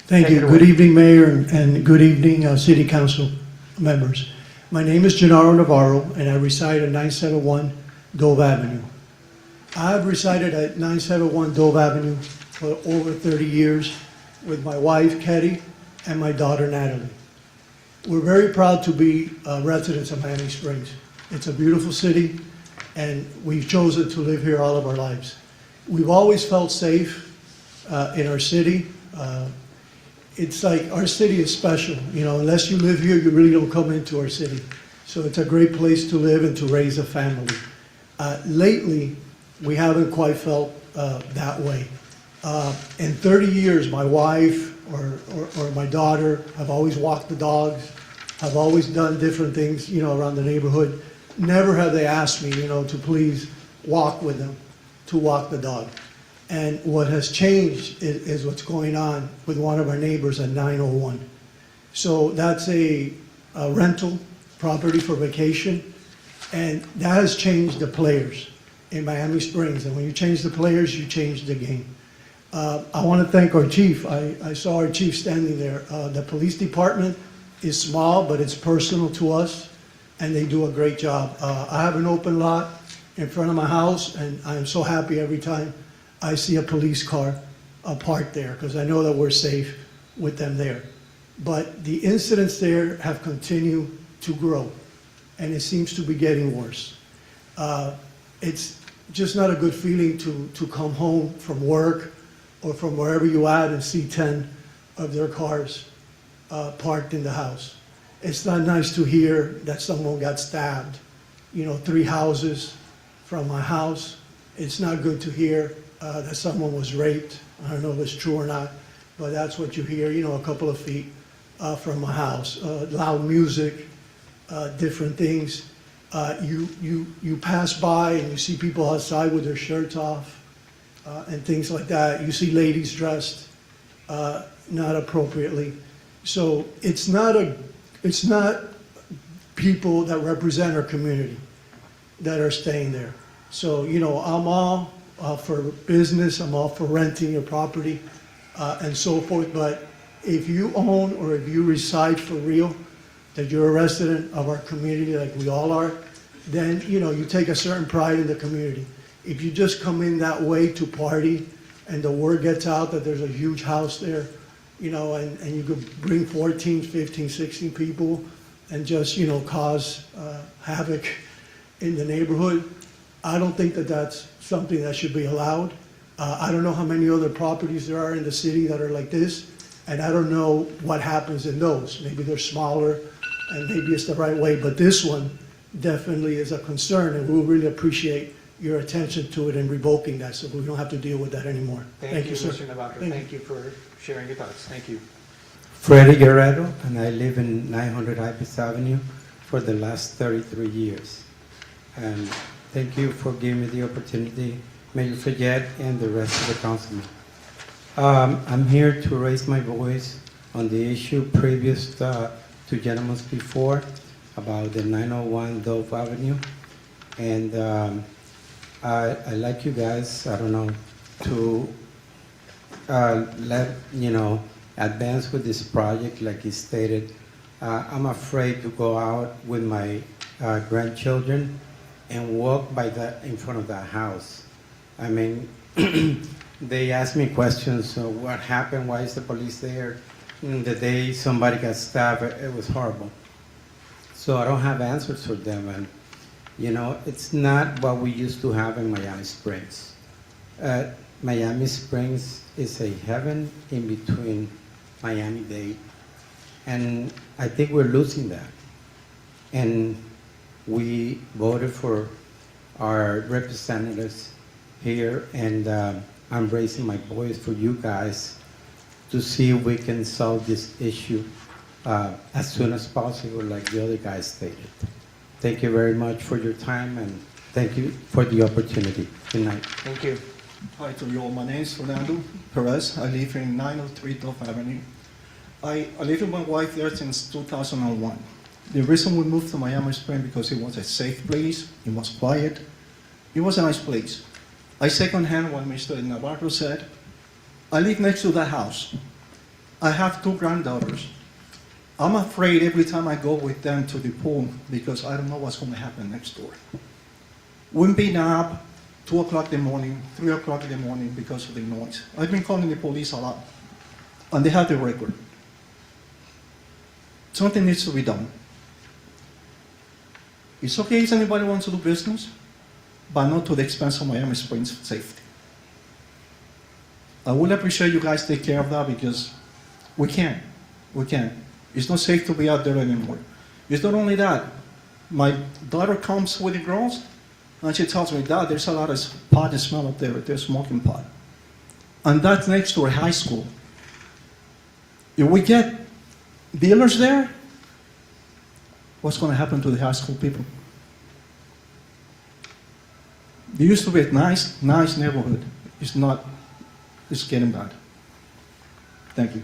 Thank Take you. it Good away. evening, Mayor, and good evening, City Council members. My name is Gennaro Navarro, and I reside at 971 Dove Avenue. I've resided at 971 Dove Avenue for over 30 years with my wife, Ketty, and my daughter, Natalie. We're very proud to be residents of Miami Springs. It's a beautiful city, and we've chosen to live here all of our lives. We've always felt safe in our city. It's like our city is special. You know, unless you live here, you really don't come into our city. So it's a great place to live and to raise a family. Lately, we haven't quite felt that way. In 30 years, my wife or my daughter have always walked the dogs, have always done different things, you know, around the neighborhood. Never have they asked me, you know, to please walk with them, to walk the dog. And what has changed is what's going on with one of our neighbors at 901. So that's a rental property for vacation, and that has changed the players in Miami Springs. And when you change the players, you change the game. I want to thank our chief. I saw our chief standing there. The police department is small, but it's personal to us, and they do a great job. I have an open lot in front of my house, and I am so happy every time I see a police car parked there, because I know that we're safe with them there. But the incidents there have continued to grow, and it seems to be getting worse. It's just not a good feeling to come home from work or from wherever you at and see 10 of their cars parked in the house. It's not nice to hear that someone got stabbed, you know, 3 houses from my house. It's not good to hear that someone was raped. I don't know if it's true or not, but that's what you hear, you know, a couple of feet from my house. Loud music, different things. You pass by and you see people outside with their shirts off and things like that. You see ladies dressed not appropriately. So it's not people that represent our community that are staying there. So, you know, I'm all for business, I'm all for renting your property and so forth, but if you own or if you reside for real, that you're a resident of our community like we all are, then, you know, you take a certain pride in the community. If you just come in that way to party and the word gets out that there's a huge house there, you know, and you could bring 14, 15, 16 people and just, you know, cause havoc in the neighborhood, I don't think that that's something that should be allowed. I don't know how many other properties there are in the city that are like this, and I don't know what happens in those. Maybe they're smaller, and maybe it's the right way, but this one definitely is a concern, and we'll really appreciate your attention to it and revoking that so we don't have to deal with that anymore. Thank you, sir. Mr. Navarro. Thank you for sharing your thoughts. Thank you. Freddy Guerrero, and I live in 900 Ipis Avenue for the last 33 years. And thank you for giving me the opportunity, Mayor Fayette and the rest of the councilmen. I'm here to raise my voice on the issue previous to gentlemen's before about the 901 Dove Avenue. And I like you guys, I don't know, to let, you know, advance with this project like he stated. I'm afraid to go out with my grandchildren and walk by in front of that house. I mean, they ask me questions, what happened, why is the police there? The day somebody got stabbed, it was horrible. So I don't have answers for them, and you know, it's not what we used to have in Miami Springs. Miami Springs is a heaven in between Miami-Dade, and I think we're losing that. And we voted for our representatives here, and I'm raising my voice for you guys to see if we can solve this issue as soon as possible, like the other guys stated. Thank you very much for your time, and thank you for the opportunity. Good night. Thank you. Hi to you all. My name is Fernando Perez. I live in 903 Dove Avenue. I live with my wife there since 2001. The reason we moved to Miami Springs because it was a safe place, it was quiet, it was a nice place. I second hand what Mr. Navarro said. I live next to that house. I have 2 granddaughters. I'm afraid every time I go with them to the pool because I don't know what's going to happen next door. We've been up 2 o'clock in the morning, 3 o'clock in the morning because of the noise. I've been calling the police a lot, and they have the record. Something needs to be done. It's okay if anybody wants to do business, but not to the expense of Miami Springs safety. I would appreciate you guys take care of that because we can't. We can't. It's not safe to be out there anymore. It's not only that. My daughter comes with the girls, and she tells me, Dad, there's a lot of pot and smell up there. There's smoking pot. And that's next to a high school. If we get dealers there, what's going to happen to the high school people? There used to be a nice neighborhood. It's not. It's getting bad. Thank you.